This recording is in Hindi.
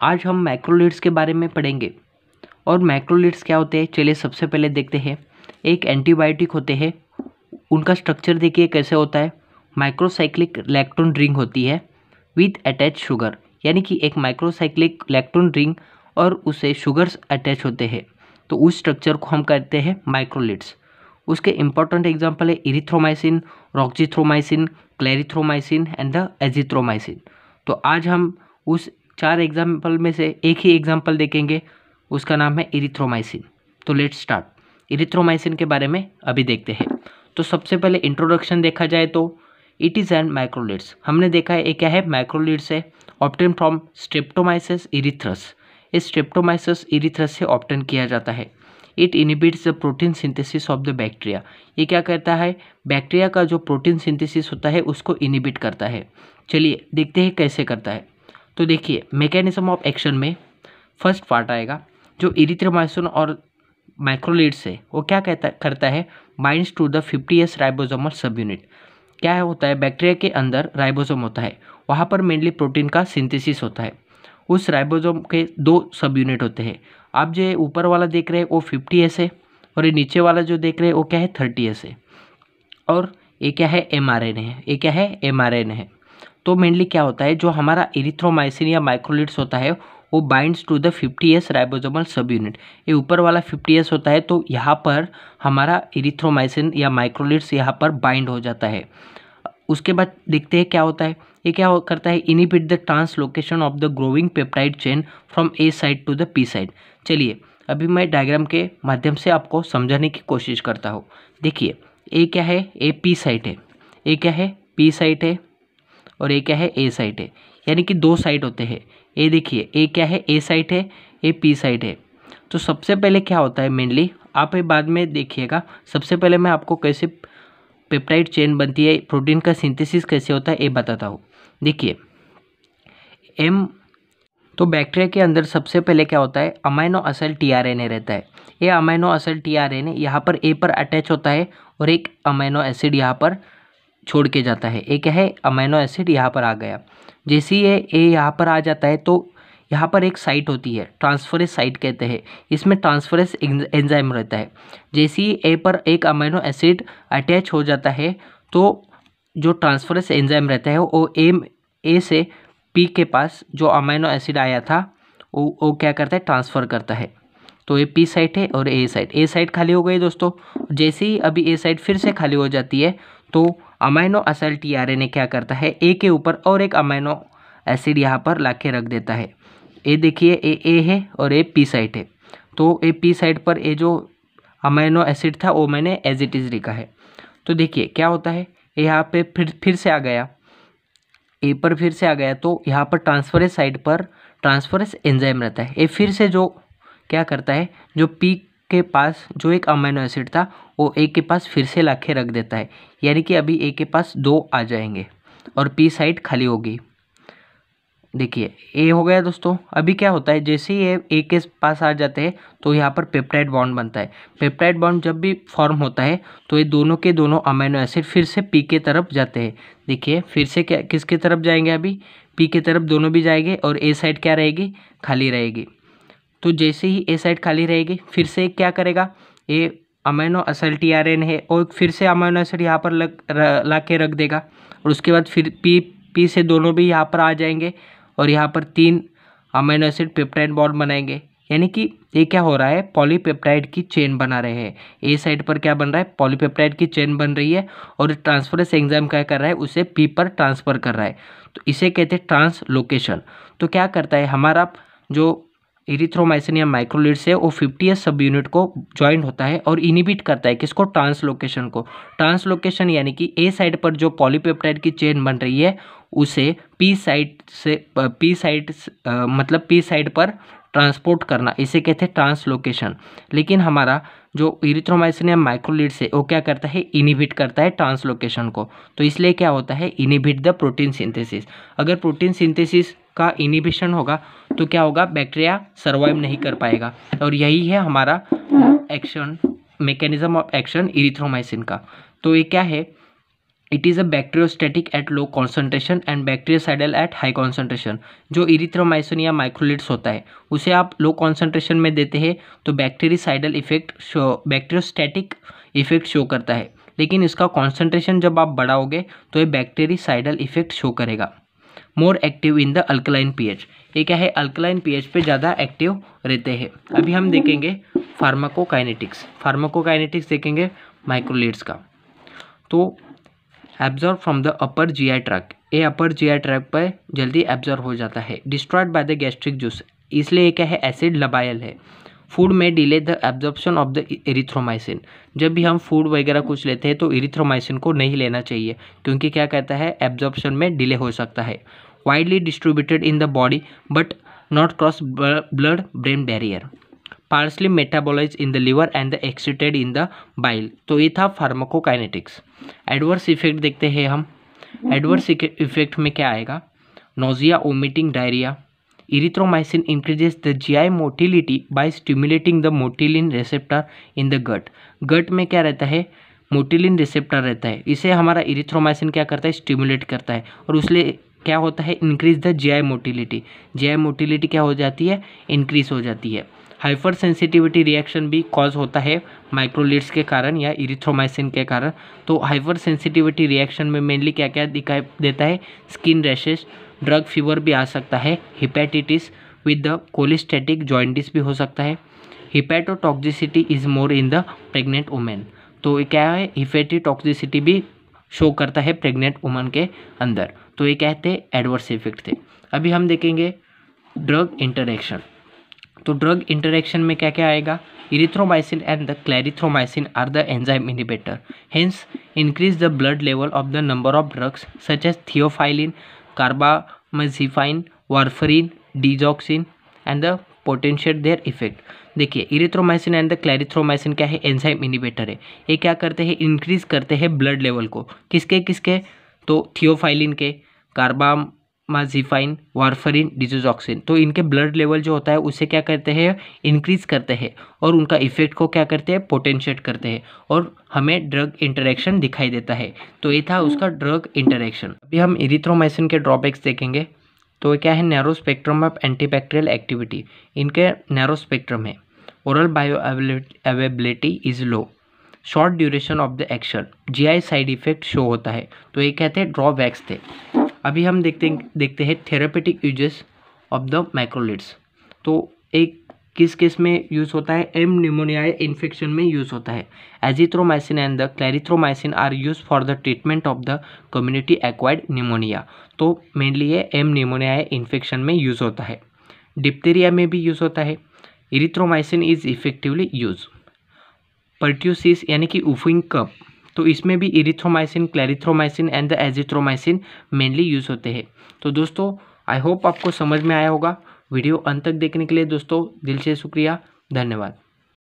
आज हम मैक्रोलिड्स के बारे में पढ़ेंगे। और मैक्रोलिड्स क्या होते हैं, चलिए सबसे पहले देखते हैं। एक एंटीबायोटिक होते हैं, उनका स्ट्रक्चर देखिए कैसे होता है। माइक्रोसाइक्लिक लैक्टोन रिंग होती है विथ अटैच शुगर, यानी कि एक माइक्रोसाइक्लिक लैक्टोन रिंग और उसे शुगर्स अटैच होते हैं, तो उस स्ट्रक्चर को हम कहते हैं माइक्रोलिड्स। उसके इंपॉर्टेंट एग्जाम्पल है erythromycin, roxithromycin, clarithromycin and the azithromycin. तो आज हम उस 4 एग्जाम्पल में से एक ही एग्जाम्पल देखेंगे, उसका नाम है इरिथ्रोमाइसिन। तो लेट्स स्टार्ट। इरिथ्रोमाइसिन के बारे में अभी देखते हैं। तो सबसे पहले इंट्रोडक्शन देखा जाए तो इट इज़ एन माइक्रोलिड्स। हमने देखा है ये क्या है, माइक्रोलिड्स है, ऑब्टेन फ्रॉम स्ट्रेप्टोमाइसिस इरिथ्रस। इस स्ट्रेप्टोमाइसिस इरिथ्रस से ऑब्टेन किया जाता है। It inhibits the protein synthesis of the bacteria. ये क्या करता है, बैक्टीरिया का जो प्रोटीन सिंथेसिस होता है उसको इनिबिट करता है। चलिए देखते हैं कैसे करता है। तो देखिए मैकेनिज्म ऑफ एक्शन में फर्स्ट पार्ट आएगा। जो इरिथ्रोमाइसिन और माइक्रोलिड्स है वो क्या करता है, binds to the 50S ribosomal subunit. क्या है होता है, बैक्टीरिया के अंदर राइबोसोम होता है, वहाँ पर मेनली प्रोटीन का सिंथेसिस होता है। उस राइबोसोम के 2 सब यूनिट होते हैं। आप जो ऊपर वाला देख रहे हैं वो 50S है, और ये नीचे वाला जो देख रहे हैं वो क्या है 30S है। और ये क्या है, mRNA है। ये क्या है, mRNA है। तो मेनली क्या होता है, जो हमारा इरिथ्रोमाइसिन या माइक्रोलिड्स होता है वो binds to the 50S ribosomal subunit. ये ऊपर वाला 50S होता है, तो यहाँ पर हमारा इरिथ्रोमाइसिन या माइक्रोलिड्स यहाँ पर बाइंड हो जाता है। उसके बाद देखते हैं क्या होता है। ये क्या करता है, inhibit the translocation of the growing peptide chain from A side to the P side. चलिए अभी मैं डायग्राम के माध्यम से आपको समझाने की कोशिश करता हूँ। देखिए ए क्या है, ए पी साइट है, ए क्या है पी साइट है, और ए क्या है ए साइट है, यानी कि 2 साइट होते हैं। ए देखिए ए क्या है ए साइट है, ए पी साइट है। तो सबसे पहले क्या होता है, मेनली आप ये बाद में देखिएगा। सबसे पहले मैं आपको कैसे पेप्टाइड चेन बनती है, प्रोटीन का सिंथेसिस कैसे होता है ये बताता हूँ। देखिए तो बैक्टीरिया के अंदर सबसे पहले क्या होता है, अमाइनो एसिड टीआरएनए रहता है। ये अमाइनो एसिड टीआरएनए यहाँ पर ए पर अटैच होता है, और एक अमाइनो एसिड यहाँ पर छोड़ के जाता है। ये क्या है, अमाइनो एसिड यहाँ पर आ गया। जैसे ही ये यहाँ पर आ जाता है तो यहाँ पर एक साइट होती है, ट्रांसफरेस साइट कहते हैं। इसमें ट्रांसफरेस एंजाइम रहता है। जैसे ही ए पर एक अमाइनो एसिड अटैच हो जाता है तो जो ट्रांसफरेस एंजाइम रहता है वो ए से पी के पास जो अमाइनो एसिड आया था वो क्या करता है, ट्रांसफ़र करता है। तो ये पी साइट है और ए साइट खाली हो गई दोस्तों। जैसे ही अभी ए साइट फिर से खाली हो जाती है तो अमाइनो एसिड टीआरएनए क्या करता है, ए के ऊपर और एक अमाइनो एसिड यहाँ पर ला के रख देता है। ये देखिए ए है और ए पी साइट है। तो ए पी साइट पर ये जो अमाइनो एसिड था वो मैंने एज इट इज़ लिखा है। तो देखिए क्या होता है, यहाँ पे फिर से आ गया, ए पर फिर से आ गया, तो यहाँ पर ट्रांसफरेस साइड पर ट्रांसफरेस एंजाइम रहता है। ये फिर से जो क्या करता है, जो पी के पास जो एक अमीनो एसिड था वो ए के पास फिर से लाके रख देता है, यानी कि अभी ए के पास 2 आ जाएंगे और पी साइड खाली होगी। देखिए ए हो गया दोस्तों। अभी क्या होता है, जैसे ही ए के पास आ जाते हैं तो यहाँ पर पेप्टाइड बॉन्ड बनता है। पेप्टाइड बॉन्ड जब भी फॉर्म होता है तो ये दोनों के दोनों अमीनो एसिड फिर से पी के तरफ जाते हैं। देखिए फिर से क्या किसके तरफ जाएंगे, अभी पी के तरफ दोनों भी जाएंगे, और ए साइड क्या रहेगी, खाली रहेगी। तो जैसे ही ए साइड खाली रहेगी फिर से क्या करेगा, ए अमीनो एसिड टीआरएनए है और फिर से अमीनो एसिड यहाँ पर ला के रख देगा, और उसके बाद फिर पी से दोनों भी यहाँ पर आ जाएंगे और यहाँ पर 3 अमीनो एसिड पेप्टाइड बॉन्ड बनाएंगे। यानी कि ये क्या हो रहा है, पॉलीपेप्टाइड की चेन बना रहे हैं। ए साइड पर क्या बन रहा है, पॉलीपेप्टाइड की चेन बन रही है, और ट्रांसफरेंस एंजाइम क्या कर रहा है, उसे पी पर ट्रांसफ़र कर रहा है। तो इसे कहते हैं ट्रांसलोकेशन। तो क्या करता है, हमारा जो इरिथ्रोमाइसिन या माइक्रोलिड्स है वो 50S सब यूनिट को ज्वाइन होता है और इनिबिट करता है किसको, ट्रांसलोकेशन को। ट्रांसलोकेशन यानी कि ए साइड पर जो पॉलीपेप्टाइड की चेन बन रही है उसे पी साइड पर ट्रांसपोर्ट करना, इसे कहते हैं ट्रांसलोकेशन। लेकिन हमारा जो इरिथ्रोमाइसिन या माइक्रोलिड्स है वो क्या करता है, इनिबिट करता है ट्रांसलोकेशन को। तो इसलिए क्या होता है, इनिबिट द प्रोटीन सिंथेसिस। अगर प्रोटीन सिंथेसिस का इनिबिशन होगा तो क्या होगा, बैक्टीरिया सर्वाइव नहीं कर पाएगा। और यही है हमारा action, mechanism of action erythromycin का। तो ये क्या है, it is a bacteriostatic at low concentration and bacteriocidal at high concentration. जो इरिथ्रोमाइसिन या माइक्रोलिड्स होता है उसे आप लो कॉन्सेंट्रेशन में देते हैं तो bacteriocidal effect bacteriostatic effect show करता है, लेकिन इसका कॉन्सेंट्रेशन जब आप बढ़ाओगे तो ये बैक्टीरियोसाइडल इफेक्ट शो करेगा। More active in the alkaline pH, ये क्या है, अल्कलाइन पीएच पे ज़्यादा एक्टिव रहते हैं। अभी हम देखेंगे फार्माकोकाइनेटिक्स देखेंगे माइक्रोलिड्स का। तो absorb from the upper GI tract, ये अपर जीआई ट्रैक्ट पर जल्दी एब्जॉर्ब हो जाता है। Destroyed by the gastric juice, इसलिए ये क्या है, एसिड लबायल है। फूड में delay the absorption of the erythromycin, जब भी हम फूड वगैरह कुछ लेते हैं तो इरिथ्रोमाइसिन को नहीं लेना चाहिए, क्योंकि क्या कहता है, एब्जॉर्प्शन में डिले हो सकता है। Widely distributed in the body but not cross blood brain barrier, partially metabolize in the liver and the excreted in the bile. तो ये था फार्माकोकाइनेटिक्स। एडवर्स इफेक्ट देखते हैं हम। एडवर्स इफेक्ट में क्या आएगा, nausea, vomiting, diarrhoea. Erythromycin increases the GI motility by stimulating the motilin receptor in the gut में क्या रहता है, मोटिलिन रिसेप्टर रहता है, इसे हमारा इरिथ्रोमाइसिन क्या करता है, स्टिमुलेट करता है, और उससे क्या होता है, increase the GI motility. GI motility क्या हो जाती है, इंक्रीज हो जाती है। हाइपर सेंसिटिविटी रिएक्शन भी कॉज होता है माइक्रोलिड्स के कारण या इरिथ्रोमाइसिन के कारण। तो हाइपर सेंसिटिविटी रिएक्शन में मेनली क्या क्या दिखाई देता है, स्किन रैशेस, ड्रग फीवर भी आ सकता है, हिपेटाइटिस विद द कोलिस्टेटिक जॉइंटिस भी हो सकता है। Hepatotoxicity is more in the pregnant women, तो ये क्या है, हिपेटोटॉक्सिसिटी भी शो करता है प्रेग्नेंट वुमन के अंदर। तो ये कहते हैं एडवर्स इफेक्ट थे। अभी हम देखेंगे ड्रग इंटरेक्शन। तो ड्रग इंटरेक्शन में क्या क्या आएगा, erythromycin and the clarithromycin are the enzyme inhibitor, hence increase the blood level of the number of drugs such as theophylline, carbamazepine, warfarin, digoxin and the potentiate their effect. देखिए इरिथ्रोमाइसिन एंड द क्लैरिथ्रोमाइसिन क्या है, एंजाइम इनहिबिटर है। ये क्या करते हैं, इंक्रीज करते हैं ब्लड लेवल को, किसके किसके, तो थियोफाइलिन के, कार्बामाजिफाइन, वारफरीन, डिजोजॉक्सिन। तो इनके ब्लड लेवल जो होता है उसे क्या करते हैं, इंक्रीज करते हैं, और उनका इफेक्ट को क्या करते हैं, पोटेंशिएट करते हैं, और हमें ड्रग इंटरेक्शन दिखाई देता है। तो ये था उसका ड्रग इंटरेक्शन। अभी हम इरिथ्रोमाइसिन के ड्रॉबैक्स देखेंगे। तो क्या है, narrow spectrum of antibacterial activity, इनके नैरो स्पेक्ट्रम है। Oral bio availability is low, short duration of the action, GI side effect show होता है। तो ये कहते हैं ड्रॉबैक्स थे। अभी हम देखते हैं therapeutic uses of the macrolides. तो एक किस केस में यूज़ होता है, एम निमोनियाई इन्फेक्शन में यूज़ होता है। Azithromycin and the clarithromycin are use for the treatment of the community acquired pneumonia. तो मेनली ये एम निमोनियाई इन्फेक्शन में यूज़ होता है। डिप्थीरिया में भी यूज़ होता है। Erythromycin is effectively use. Pertussis यानी कि उफिंग कप, तो इसमें भी erythromycin, clarithromycin and the azithromycin mainly use होते हैं। तो दोस्तों आई होप आपको समझ में आया होगा। वीडियो अंत तक देखने के लिए दोस्तों दिल से शुक्रिया, धन्यवाद।